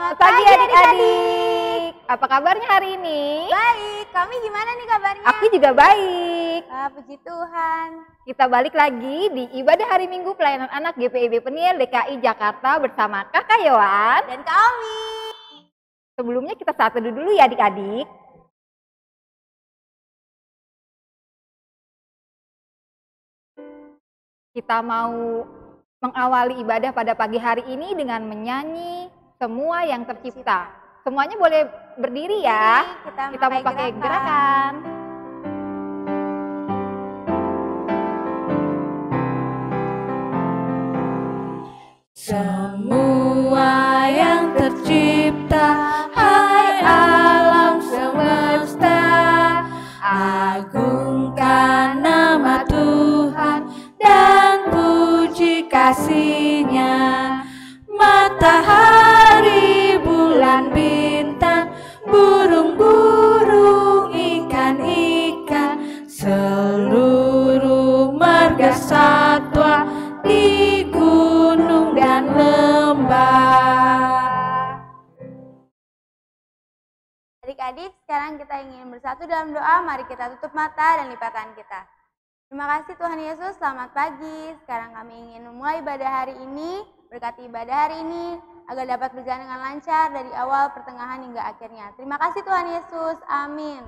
Selamat pagi adik-adik. Apa kabarnya hari ini? Baik, kami gimana nih kabarnya? Aku juga baik. Puji Tuhan. Kita balik lagi di ibadah hari Minggu pelayanan anak GPIB Peniel DKI Jakarta bersama Kakak Yohan dan kami. Sebelumnya kita satu dulu ya adik-adik. Kita mau mengawali ibadah pada pagi hari ini dengan menyanyi Semua yang Tercipta. Semuanya boleh berdiri ya. Kita mau pakai gerakan. Semua yang tercipta, hai alam semesta, agungkan nama Tuhan dan puji kasih-Nya. Matahari, bulan, bintang, burung-burung, ikan-ikan, seluruh marga satwa di gunung dan lembah. Adik-adik, sekarang kita ingin bersatu dalam doa. Mari kita tutup mata dan lipat tangan kita. Terima kasih Tuhan Yesus, selamat pagi. Sekarang kami ingin memulai ibadah hari ini. Berkati ibadah hari ini agar dapat berjalan dengan lancar dari awal, pertengahan hingga akhirnya. Terima kasih Tuhan Yesus, amin.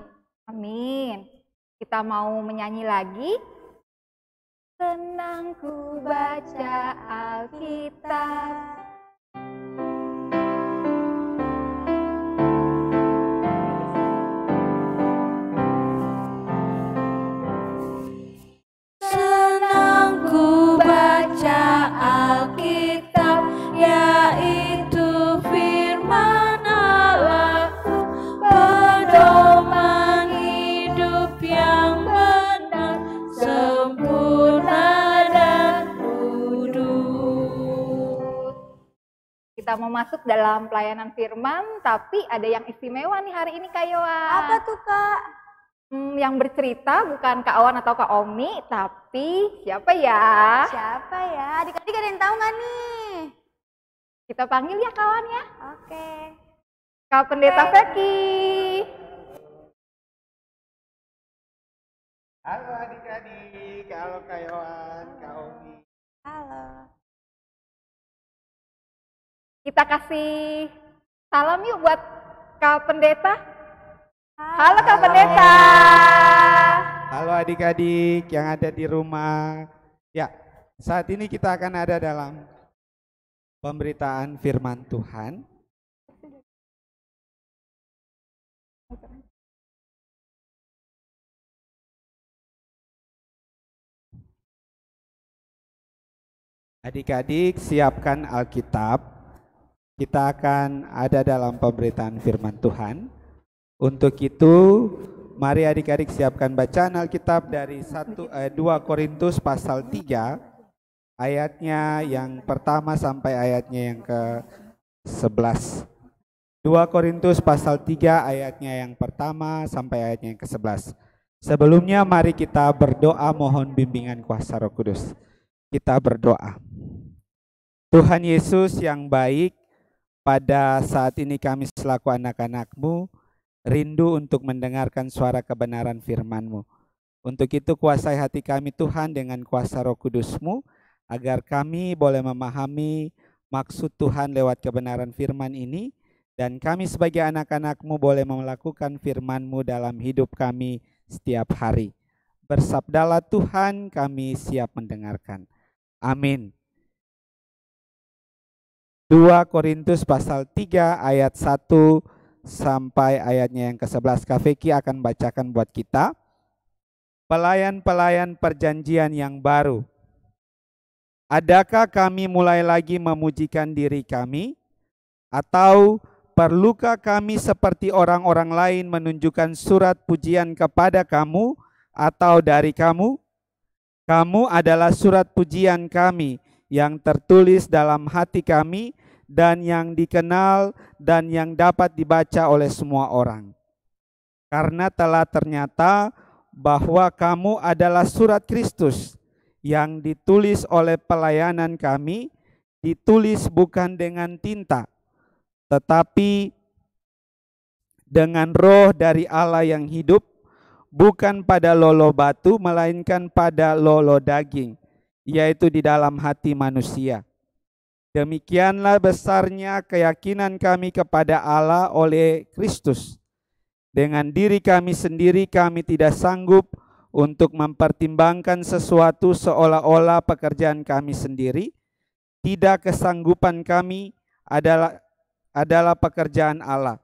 Amin. Kita mau menyanyi lagi. Senang ku baca Alkitab. Senang ku baca Alkitab, yaitu firman Allah-Ku, pedoman hidup yang benar, sempurna dan kudus. Kita mau masuk dalam pelayanan firman, tapi ada yang istimewa nih hari ini Kak Yohan. Apa tuh Kak? Yang bercerita bukan Kak Awan atau Kak Omi, tapi siapa ya? Siapa ya? Adik-adik ada yang tahu nggak nih? Kita panggil ya kawannya. Oke. Kak Pendeta Feki. Halo adik-adik, halo Kak Yohan, Kak Omi. Halo. Kita kasih salam yuk buat Kak Pendeta. Halo Kak Pendeta. Halo adik-adik yang ada di rumah. Ya, saat ini kita akan ada dalam pemberitaan firman Tuhan. Adik-adik siapkan Alkitab. Kita akan ada dalam pemberitaan firman Tuhan. Untuk itu, mari adik-adik siapkan bacaan Alkitab dari 2 Korintus pasal 3, ayatnya yang pertama sampai ayatnya yang ke-11. 2 Korintus pasal 3, ayatnya yang pertama sampai ayatnya yang ke-11. Sebelumnya mari kita berdoa mohon bimbingan kuasa Roh Kudus. Kita berdoa. Tuhan Yesus yang baik, pada saat ini kami selaku anak-anak-Mu, rindu untuk mendengarkan suara kebenaran firman-Mu. Untuk itu kuasai hati kami Tuhan dengan kuasa Roh Kudus-Mu, agar kami boleh memahami maksud Tuhan lewat kebenaran firman ini, dan kami sebagai anak-anak-Mu boleh melakukan firman-Mu dalam hidup kami setiap hari. Bersabdalah Tuhan, kami siap mendengarkan. Amin. 2 Korintus pasal 3 ayat 1 sampai ayatnya yang ke-11. Kak Feki akan bacakan buat kita. Pelayan-pelayan perjanjian yang baru. Adakah kami mulai lagi memujikan diri kami? Atau perlukah kami seperti orang-orang lain menunjukkan surat pujian kepada kamu atau dari kamu? Kamu adalah surat pujian kami yang tertulis dalam hati kami dan yang dikenal dan yang dapat dibaca oleh semua orang. Karena telah ternyata bahwa kamu adalah surat Kristus yang ditulis oleh pelayanan kami, ditulis bukan dengan tinta, tetapi dengan roh dari Allah yang hidup, bukan pada lolo batu, melainkan pada lolo daging, yaitu di dalam hati manusia. Demikianlah besarnya keyakinan kami kepada Allah oleh Kristus. Dengan diri kami sendiri kami tidak sanggup untuk mempertimbangkan sesuatu seolah-olah pekerjaan kami sendiri. Tidak, kesanggupan kami adalah pekerjaan Allah.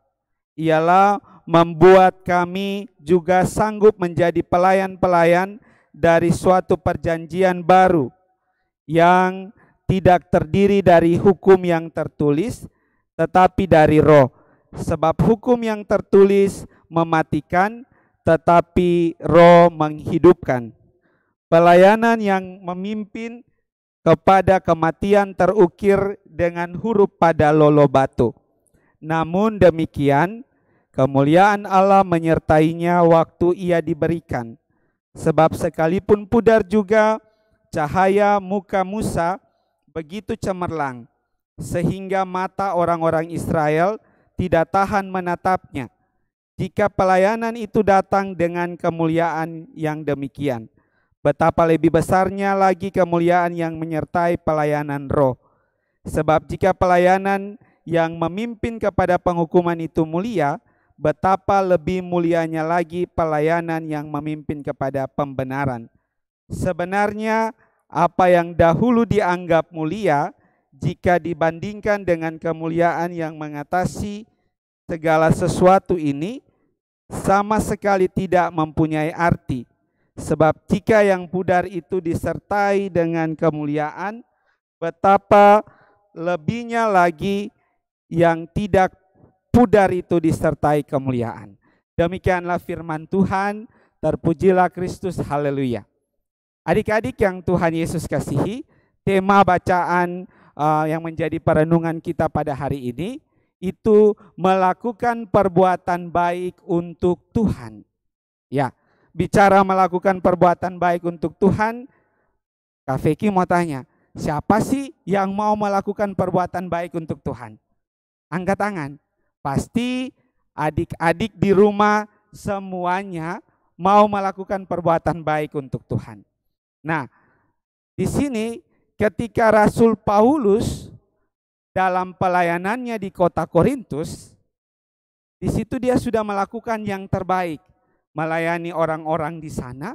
Ialah membuat kami juga sanggup menjadi pelayan-pelayan dari suatu perjanjian baru yang tidak terdiri dari hukum yang tertulis, tetapi dari roh. Sebab hukum yang tertulis mematikan, tetapi roh menghidupkan. Pelayanan yang memimpin kepada kematian terukir dengan huruf pada lolo batu. Namun demikian, kemuliaan Allah menyertainya waktu ia diberikan. Sebab sekalipun pudar juga cahaya muka Musa begitu cemerlang, sehingga mata orang-orang Israel tidak tahan menatapnya. Jika pelayanan itu datang dengan kemuliaan yang demikian, betapa lebih besarnya lagi kemuliaan yang menyertai pelayanan roh. Sebab jika pelayanan yang memimpin kepada penghukuman itu mulia, betapa lebih mulianya lagi pelayanan yang memimpin kepada pembenaran. Sebenarnya apa yang dahulu dianggap mulia, jika dibandingkan dengan kemuliaan yang mengatasi segala sesuatu ini, sama sekali tidak mempunyai arti. Sebab jika yang pudar itu disertai dengan kemuliaan, betapa lebihnya lagi yang tidak pudar itu disertai kemuliaan. Demikianlah firman Tuhan, terpujilah Kristus, haleluya. Adik-adik yang Tuhan Yesus kasihi, tema bacaan yang menjadi perenungan kita pada hari ini, itu melakukan perbuatan baik untuk Tuhan. Ya, bicara melakukan perbuatan baik untuk Tuhan, Kak Feki mau tanya, siapa sih yang mau melakukan perbuatan baik untuk Tuhan? Angkat tangan. Pasti adik-adik di rumah semuanya mau melakukan perbuatan baik untuk Tuhan. Nah, di sini ketika Rasul Paulus dalam pelayanannya di kota Korintus, di situ dia sudah melakukan yang terbaik, melayani orang-orang di sana.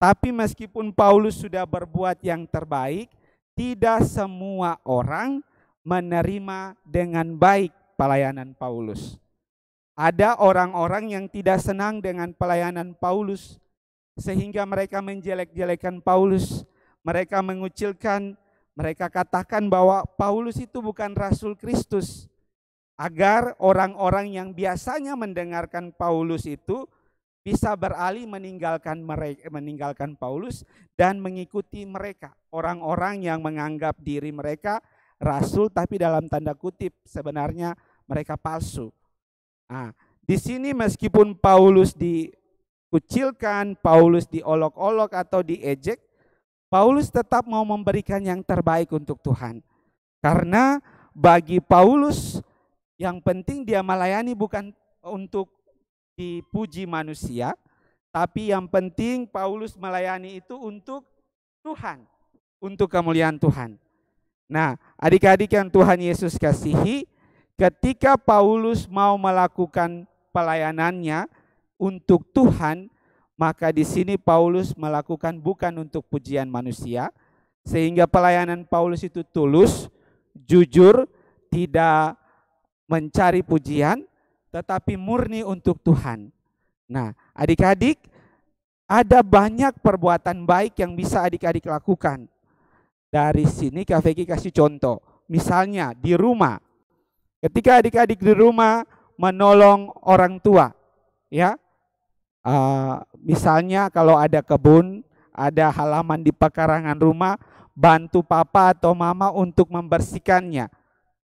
Tapi meskipun Paulus sudah berbuat yang terbaik, tidak semua orang menerima dengan baik pelayanan Paulus. Ada orang-orang yang tidak senang dengan pelayanan Paulus, sehingga mereka menjelek-jelekan Paulus. Mereka mengucilkan, mereka katakan bahwa Paulus itu bukan Rasul Kristus. Agar orang-orang yang biasanya mendengarkan Paulus itu bisa beralih meninggalkan Paulus dan mengikuti mereka. Orang-orang yang menganggap diri mereka rasul, tapi dalam tanda kutip sebenarnya mereka palsu. Nah, di sini meskipun Paulus dikucilkan, Paulus diolok-olok atau diejek, Paulus tetap mau memberikan yang terbaik untuk Tuhan. Karena bagi Paulus yang penting dia melayani bukan untuk dipuji manusia, tapi yang penting Paulus melayani itu untuk Tuhan, untuk kemuliaan Tuhan. Nah, adik-adik yang Tuhan Yesus kasihi, ketika Paulus mau melakukan pelayanannya untuk Tuhan, maka di sini Paulus melakukan bukan untuk pujian manusia, sehingga pelayanan Paulus itu tulus, jujur, tidak mencari pujian, tetapi murni untuk Tuhan. Nah, adik-adik, ada banyak perbuatan baik yang bisa adik-adik lakukan. Dari sini Kak Feki kasih contoh. Misalnya di rumah, ketika adik-adik di rumah menolong orang tua, ya, misalnya kalau ada kebun, ada halaman di pekarangan rumah, bantu papa atau mama untuk membersihkannya.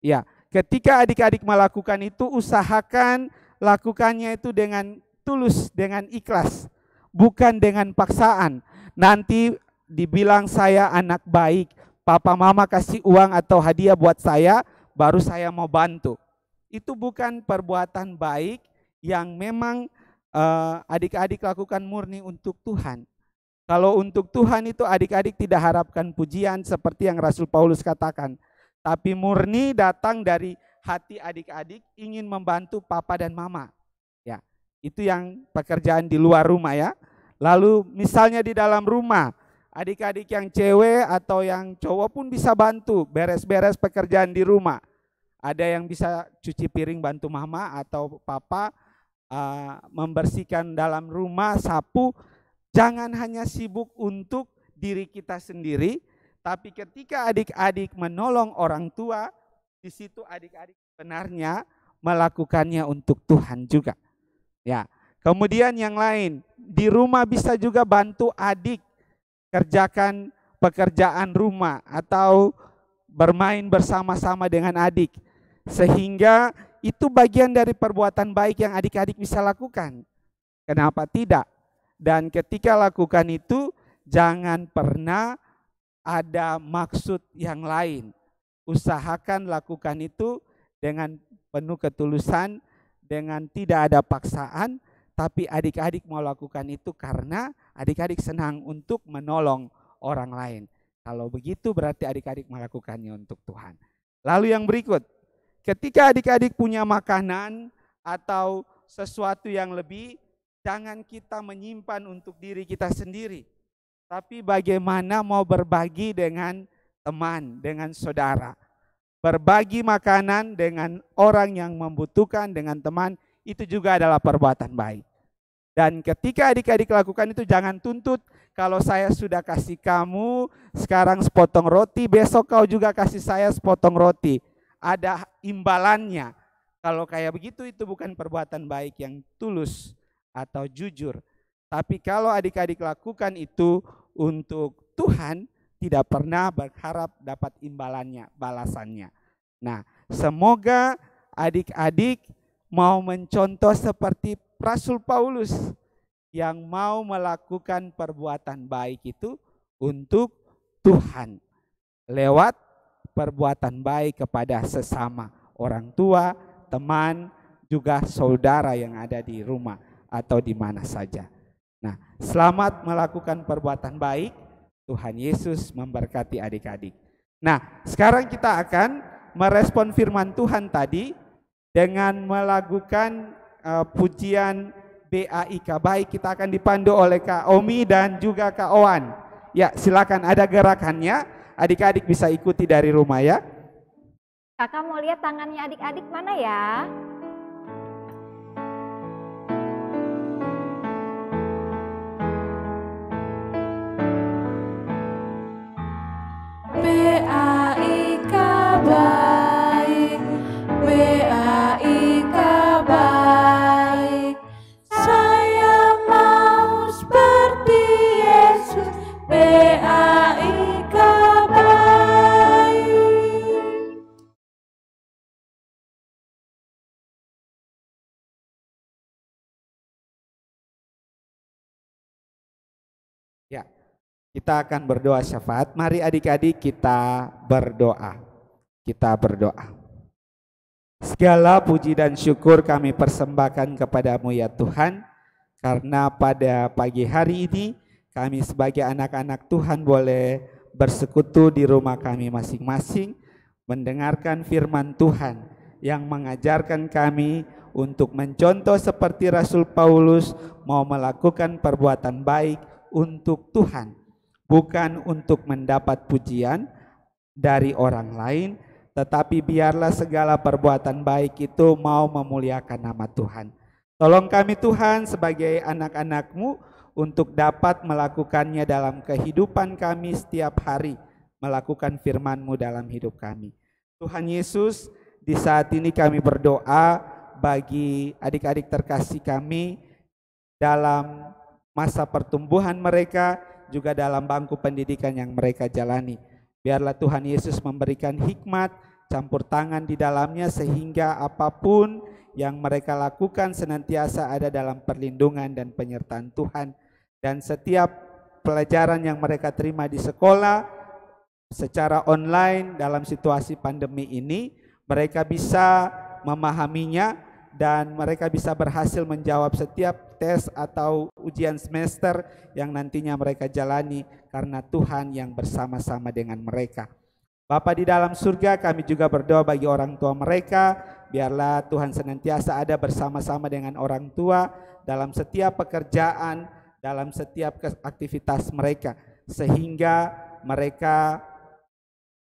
Ya, ketika adik-adik melakukan itu, usahakan lakukannya itu dengan tulus, dengan ikhlas, bukan dengan paksaan. Nanti dibilang saya anak baik, papa mama kasih uang atau hadiah buat saya, baru saya mau bantu. itu bukan perbuatan baik yang memang adik-adik lakukan murni untuk Tuhan. Kalau untuk Tuhan itu adik-adik tidak harapkan pujian seperti yang Rasul Paulus katakan. Tapi murni datang dari hati adik-adik ingin membantu papa dan mama. Ya, itu yang pekerjaan di luar rumah ya. Lalu misalnya di dalam rumah, adik-adik yang cewek atau yang cowok pun bisa bantu beres-beres pekerjaan di rumah. Ada yang bisa cuci piring bantu mama atau papa, membersihkan dalam rumah, sapu. Jangan hanya sibuk untuk diri kita sendiri, tapi ketika adik-adik menolong orang tua, di situ adik-adik benarnya melakukannya untuk Tuhan juga. Ya. Kemudian yang lain, di rumah bisa juga bantu adik kerjakan pekerjaan rumah atau bermain bersama-sama dengan adik. Sehingga itu bagian dari perbuatan baik yang adik-adik bisa lakukan. Kenapa tidak? Dan ketika lakukan itu, jangan pernah ada maksud yang lain. Usahakan lakukan itu dengan penuh ketulusan, dengan tidak ada paksaan, tapi adik-adik mau lakukan itu karena adik-adik senang untuk menolong orang lain. Kalau begitu berarti adik-adik melakukannya untuk Tuhan. Lalu yang berikut, ketika adik-adik punya makanan atau sesuatu yang lebih, jangan kita menyimpan untuk diri kita sendiri. Tapi bagaimana mau berbagi dengan teman, dengan saudara. Berbagi makanan dengan orang yang membutuhkan, dengan teman, itu juga adalah perbuatan baik. Dan ketika adik-adik lakukan itu jangan tuntut, kalau saya sudah kasih kamu sekarang sepotong roti, besok kau juga kasih saya sepotong roti. Ada imbalannya. Kalau kayak begitu itu bukan perbuatan baik yang tulus atau jujur. Tapi kalau adik-adik lakukan itu untuk Tuhan, tidak pernah berharap dapat imbalannya, balasannya. Nah, semoga adik-adik mau mencontoh seperti Rasul Paulus yang mau melakukan perbuatan baik itu untuk Tuhan lewat perbuatan baik kepada sesama orang tua, teman, juga saudara yang ada di rumah atau di mana saja. Nah, selamat melakukan perbuatan baik. Tuhan Yesus memberkati adik-adik. Nah, sekarang kita akan merespon firman Tuhan tadi dengan melakukan pujian BAIK. Baik, kita akan dipandu oleh Kak Omi dan juga Kak Owan. Ya, silakan, ada gerakannya. Adik-adik bisa ikuti dari rumah ya. Kakak mau lihat tangannya adik-adik mana ya? BAIK baik, BAIK baik. Saya mau seperti Yesus, BAIK baik. Ya. Kita akan berdoa syafaat. Mari adik-adik kita berdoa. Kita berdoa. Segala puji dan syukur kami persembahkan kepadamu ya Tuhan. Karena pada pagi hari ini kami sebagai anak-anak Tuhan boleh bersekutu di rumah kami masing-masing. Mendengarkan firman Tuhan yang mengajarkan kami untuk mencontoh seperti Rasul Paulus mau melakukan perbuatan baik untuk Tuhan. Bukan untuk mendapat pujian dari orang lain, tetapi biarlah segala perbuatan baik itu mau memuliakan nama Tuhan. Tolong kami Tuhan sebagai anak-anak-Mu untuk dapat melakukannya dalam kehidupan kami setiap hari, melakukan firman-Mu dalam hidup kami. Tuhan Yesus, di saat ini kami berdoa bagi adik-adik terkasih kami dalam masa pertumbuhan mereka, juga dalam bangku pendidikan yang mereka jalani. Biarlah Tuhan Yesus memberikan hikmat, campur tangan di dalamnya sehingga apapun yang mereka lakukan senantiasa ada dalam perlindungan dan penyertaan Tuhan. Dan setiap pelajaran yang mereka terima di sekolah secara online dalam situasi pandemi ini, mereka bisa memahaminya dan mereka bisa berhasil menjawab setiap tes atau ujian semester yang nantinya mereka jalani karena Tuhan yang bersama-sama dengan mereka. Bapa di dalam surga, kami juga berdoa bagi orang tua mereka, biarlah Tuhan senantiasa ada bersama-sama dengan orang tua dalam setiap pekerjaan, dalam setiap aktivitas mereka, sehingga mereka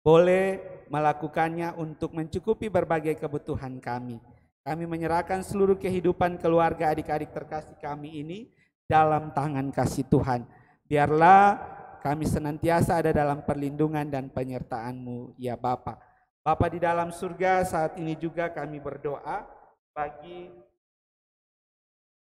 boleh melakukannya untuk mencukupi berbagai kebutuhan kami. Kami menyerahkan seluruh kehidupan keluarga adik-adik terkasih kami ini dalam tangan kasih Tuhan. Biarlah kami senantiasa ada dalam perlindungan dan penyertaan-Mu ya Bapa. Bapa di dalam surga, saat ini juga kami berdoa bagi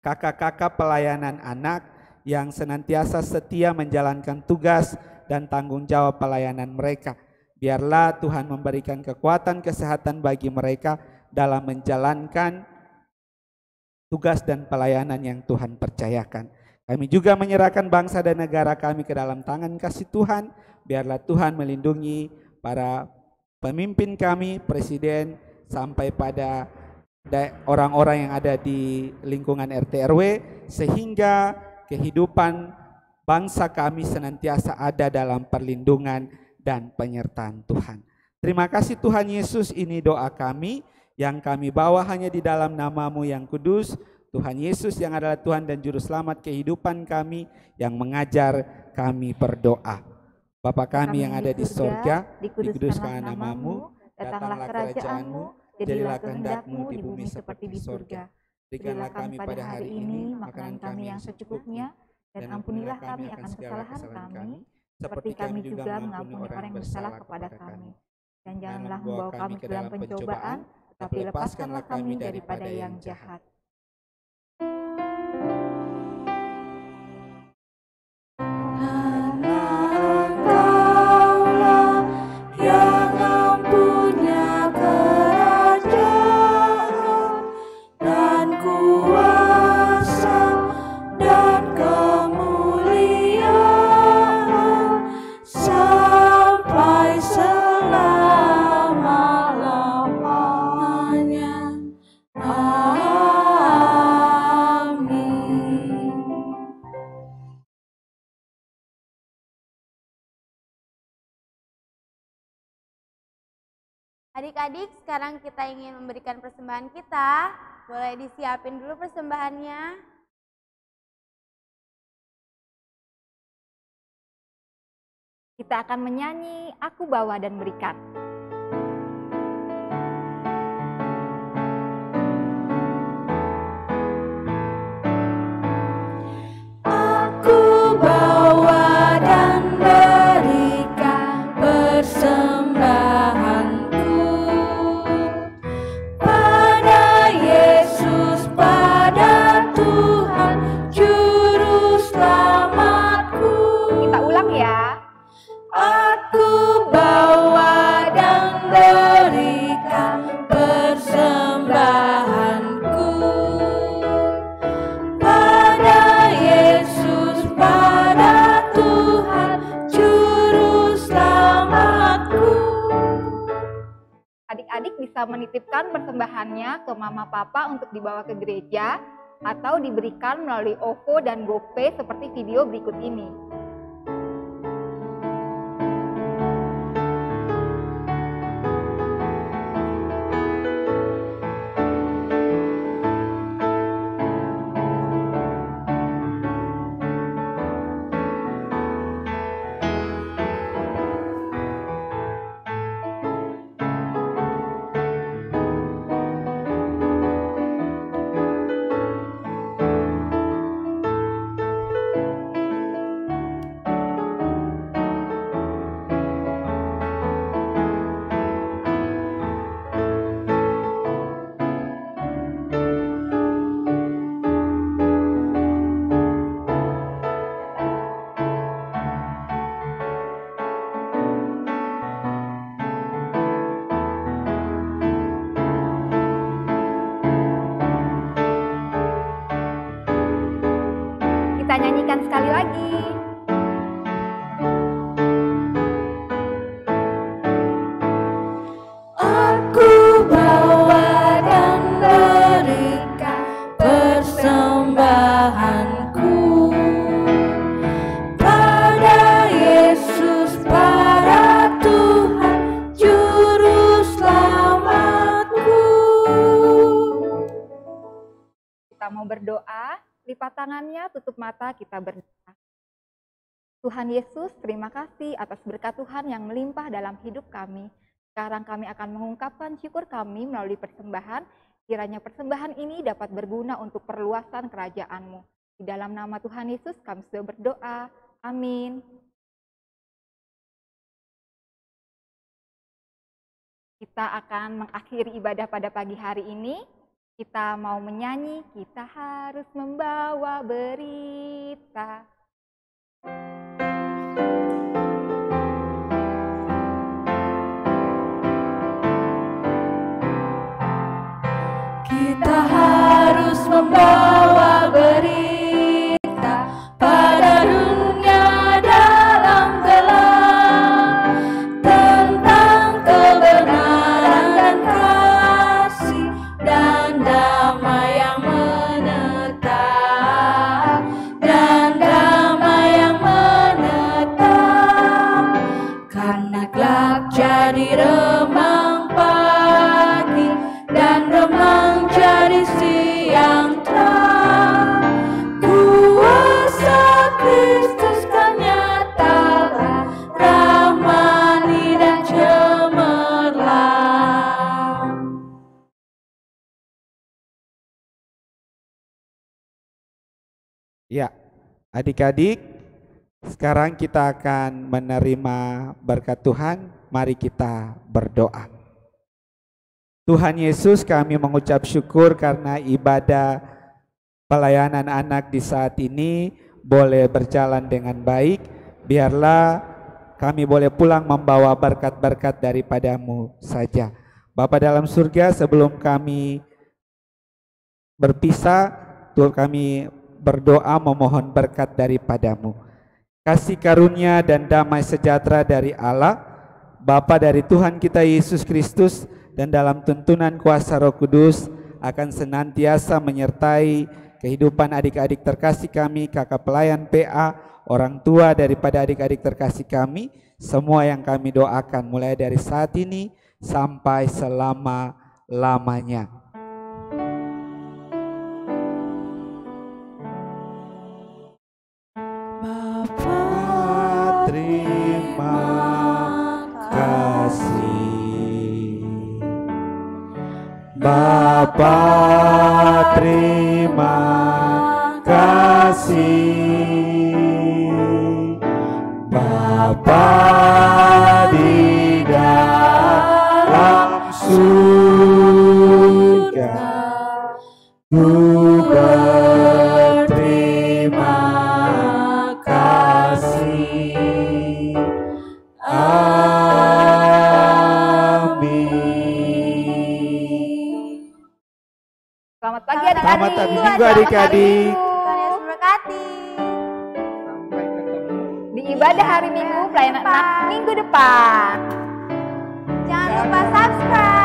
kakak-kakak pelayanan anak yang senantiasa setia menjalankan tugas dan tanggung jawab pelayanan mereka. Biarlah Tuhan memberikan kekuatan kesehatan bagi mereka dalam menjalankan tugas dan pelayanan yang Tuhan percayakan. Kami juga menyerahkan bangsa dan negara kami ke dalam tangan kasih Tuhan. Biarlah Tuhan melindungi para pemimpin kami, presiden, sampai pada orang-orang yang ada di lingkungan RT RW, sehingga kehidupan bangsa kami senantiasa ada dalam perlindungan dan penyertaan Tuhan. Terima kasih Tuhan Yesus, ini doa kami yang kami bawa hanya di dalam nama-Mu yang kudus. Tuhan Yesus yang adalah Tuhan dan Juru Selamat kehidupan kami, yang mengajar kami berdoa. Bapa kami yang ada di surga, dikuduskanlah nama-Mu, datanglah kerajaan-Mu, jadilah kehendak-Mu di bumi seperti di surga. Berikanlah kami pada hari ini makanan kami yang secukupnya, dan ampunilah kami akan kesalahan kami, seperti kami juga mengampuni orang yang bersalah kepada kami. Dan janganlah membawa kami ke dalam pencobaan, tetapi lepaskanlah kami daripada yang jahat. Adik-adik, sekarang kita ingin memberikan persembahan kita. Boleh disiapin dulu persembahannya. Kita akan menyanyi Aku Bawa dan Berikan. Aku bawa dan berikan persembahanku pada Yesus, pada Tuhan Juru Selamatku. Kita ulang ya. Aku bawa dan berikan persembahanku pada Yesus, pada Tuhan Juru Selamatku. Adik-adik bisa menitipkan persembahannya ke Mama Papa untuk dibawa ke gereja atau diberikan melalui OVO dan GoPay seperti video berikut ini. Kita nyanyikan sekali lagi. Aku bawa dan tangannya, tutup mata, kita berdoa. Tuhan Yesus, terima kasih atas berkat Tuhan yang melimpah dalam hidup kami. Sekarang kami akan mengungkapkan syukur kami melalui persembahan. Kiranya persembahan ini dapat berguna untuk perluasan kerajaan-Mu. Di dalam nama Tuhan Yesus kami sudah berdoa. Amin. Kita akan mengakhiri ibadah pada pagi hari ini. Kita mau menyanyi, kita harus membawa berita. Kita harus membawa berita pada dunia dalam gelap tentang kebenaran dan kasih dan damai yang menetap karena gelap jadi remang pagi dan remang jadi siang terang. Kuasa Kristus kan nyata, rahmani dan cemerlang. Ya, adik-adik, sekarang kita akan menerima berkat Tuhan. Mari kita berdoa. Tuhan Yesus, kami mengucap syukur karena ibadah pelayanan anak di saat ini boleh berjalan dengan baik. Biarlah kami boleh pulang membawa berkat-berkat daripada-Mu saja. Bapa dalam surga, sebelum kami berpisah, Tuhan kami berdoa memohon berkat daripada-Mu. Kasih karunia dan damai sejahtera dari Allah, Bapa dari Tuhan kita Yesus Kristus, dan dalam tuntunan kuasa Roh Kudus akan senantiasa menyertai kehidupan adik-adik terkasih kami, kakak pelayan PA, orang tua daripada adik-adik terkasih kami, semua yang kami doakan mulai dari saat ini sampai selama-lamanya. Terima kasih Bapa, terima kasih Bapa di dalam surga, ku berterima kasih. Amin. Selamat pagi adik-adik. Selamat pagi minggu adik-adik. Tuhan Yesus berkati. Sampai ketemu Di ibadah hari Minggu pelayanan anak minggu depan. Jangan lupa subscribe.